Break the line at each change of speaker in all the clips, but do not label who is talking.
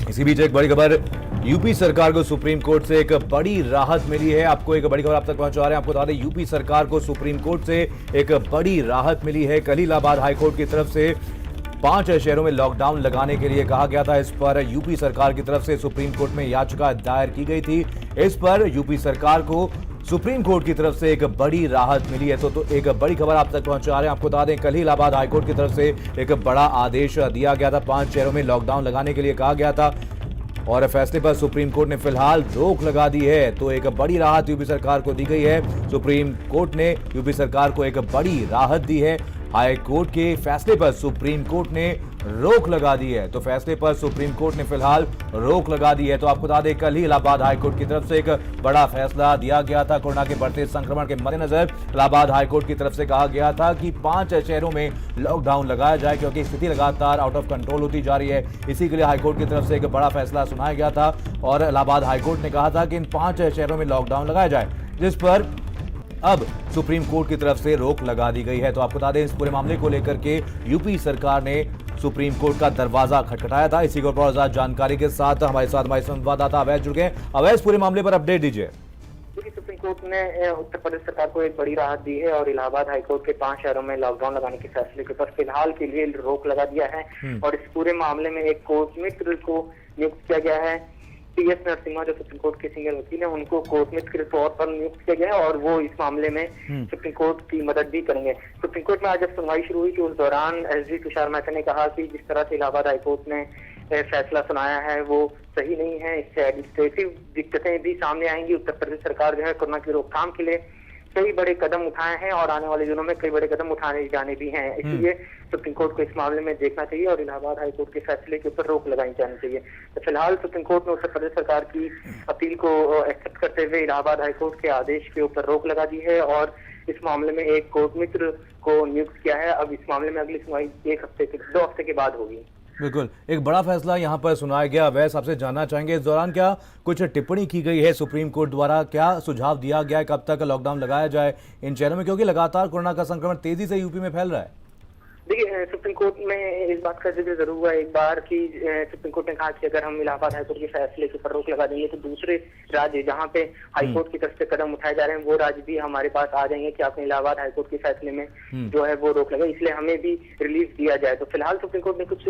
इसी बीच एक बड़ी खबर, यूपी सरकार को सुप्रीम कोर्ट से एक बड़ी राहत मिली है। आपको एक बड़ी खबर आप तक पहुंचा रहे हैं। आपको बता दें, यूपी सरकार को सुप्रीम कोर्ट से एक बड़ी राहत मिली है। कल इलाहाबाद हाईकोर्ट की तरफ से 5 शहरों में लॉकडाउन लगाने के लिए कहा गया था। इस पर यूपी सरकार की तरफ से सुप्रीम कोर्ट में याचिका दायर की गई थी। इस पर यूपी सरकार को सुप्रीम कोर्ट की तरफ से एक बड़ी राहत मिली है। तो एक बड़ी खबर आप तक पहुंचा रहे हैं। आपको बता दें, कल ही इलाहाबाद हाईकोर्ट की तरफ से एक बड़ा आदेश दिया गया था। 5 शहरों में लॉकडाउन लगाने के लिए कहा गया था और फैसले पर सुप्रीम कोर्ट ने फिलहाल रोक लगा दी है। तो एक बड़ी राहत यूपी सरकार को दी गई है। सुप्रीम कोर्ट ने यूपी सरकार को एक बड़ी राहत दी है। हाई कोर्ट के फैसले पर सुप्रीम कोर्ट ने रोक लगा दी है। तो फैसले पर सुप्रीम कोर्ट ने फिलहाल रोक लगा दी है। तो आपको बता दें, कल ही इलाहाबाद हाईकोर्ट की तरफ से एक बड़ा फैसला दिया गया था। कोरोना के बढ़ते संक्रमण के मद्देनजर इलाहाबाद हाईकोर्ट की तरफ से कहा गया था कि 5 शहरों में लॉकडाउन लगाया जाए, क्योंकि स्थिति लगातार आउट ऑफ कंट्रोल होती जा रही है। इसी के लिए हाईकोर्ट की तरफ से एक बड़ा फैसला सुनाया गया था और इलाहाबाद हाईकोर्ट ने कहा था कि इन 5 शहरों में लॉकडाउन लगाया जाए, जिस पर अब सुप्रीम कोर्ट की तरफ से रोक लगा दी गई है। तो आपको बता दें, इस पूरे मामले को लेकर के यूपी सरकार ने सुप्रीम कोर्ट का दरवाजा खटखटाया था। इसी को और ज्यादा जानकारी के साथ हमारे संवाददाता अवैध जुड़ गए। अवैध, पूरे मामले पर अपडेट दीजिए।
सुप्रीम कोर्ट ने उत्तर प्रदेश सरकार को एक बड़ी राहत दी है और इलाहाबाद हाईकोर्ट के 5 शहरों में लॉकडाउन लगाने के फैसले के ऊपर फिलहाल के लिए रोक लगा दिया है। और इस पूरे मामले में एक कोर्ट मित्र को नियुक्त किया गया है। टी.एस. नरसिम्हा, जो सुप्रीम कोर्ट के सीनियर वकील है, उनको कोर्ट मित्र के तौर पर नियुक्त किया गया है और वो इस मामले में सुप्रीम कोर्ट की मदद भी करेंगे। सुप्रीम कोर्ट में आज जब सुनवाई शुरू हुई तो उस दौरान एसजी तुषार मेहता ने कहा कि जिस तरह से इलाहाबाद हाईकोर्ट ने फैसला सुनाया है वो सही नहीं है। इससे एडमिनिस्ट्रेटिव दिक्कतें भी सामने आएंगी। उत्तर प्रदेश सरकार जो है कोरोना की रोकथाम के लिए कई बड़े कदम उठाए हैं और आने वाले दिनों में कई बड़े कदम उठाने जाने भी हैं। इसलिए सुप्रीम कोर्ट को इस मामले में देखना चाहिए और इलाहाबाद हाईकोर्ट के फैसले के ऊपर रोक लगाई जानी चाहिए। तो फिलहाल सुप्रीम कोर्ट ने उत्तर प्रदेश सरकार की अपील को एक्सेप्ट करते हुए इलाहाबाद हाईकोर्ट के आदेश के ऊपर रोक लगा दी है और इस मामले में एक कोर्ट मित्र को नियुक्त किया है। अब इस मामले में अगली सुनवाई 2 हफ्ते के बाद होगी।
बिल्कुल, एक बड़ा फैसला यहां पर सुनाया गया। वैसे आपसे जानना चाहेंगे, इस दौरान क्या कुछ टिप्पणी की गई है सुप्रीम कोर्ट द्वारा? क्या सुझाव दिया गया है कब तक लॉकडाउन लगाया जाए इन शहरों में, क्योंकि लगातार कोरोना का संक्रमण तेजी से यूपी में फैल रहा है?
देखिए, सुप्रीम कोर्ट में इस बात का जिक्र जरूर हुआ एक बार कि सुप्रीम कोर्ट ने कहा कि अगर हम इलाहाबाद हाईकोर्ट के फैसले के ऊपर रोक लगा देंगे तो दूसरे राज्य जहां पे हाईकोर्ट की तरफ से कदम उठाए जा रहे हैं वो राज्य भी हमारे पास आ जाएंगे कि आपने इलाहाबाद हाईकोर्ट के फैसले में जो है वो रोक लगा, इसलिए हमें भी रिलीफ दिया जाए। तो फिलहाल सुप्रीम कोर्ट ने कुछ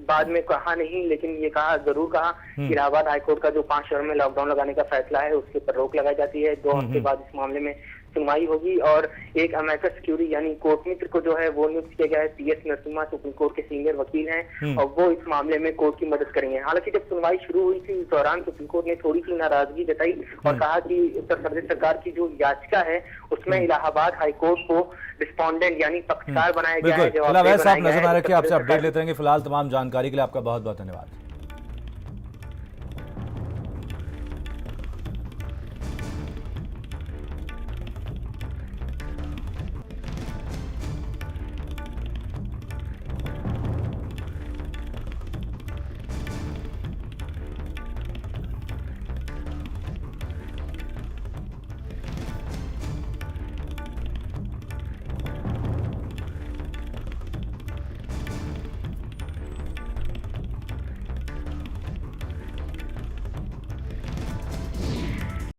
बाद में कहा नहीं, लेकिन ये जरूर कहा कि इलाहाबाद हाईकोर्ट का जो 5 शहरों में लॉकडाउन लगाने का फैसला है उसके ऊपर रोक लगाई जाती है। 2 हफ्ते बाद इस मामले में सुनवाई होगी और एक अमेकस क्यूरी यानी कोर्ट मित्र को जो है वो नियुक्त किया गया है। टी.एस. नरसिम्हा सुप्रीम कोर्ट के सीनियर वकील हैं और वो इस मामले में कोर्ट की मदद करेंगे। हालांकि जब सुनवाई शुरू हुई थी उस दौरान सुप्रीम कोर्ट ने थोड़ी सी नाराजगी जताई और कहा कि उत्तर प्रदेश सरकार की जो याचिका है उसमें इलाहाबाद हाईकोर्ट को रिस्पोंडेंट यानी पक्षकार बनाया गया है।
आप नजर रखिए, आपसे अपडेट लेते रहेंगे। फिलहाल तमाम जानकारी के लिए आपका बहुत बहुत धन्यवाद।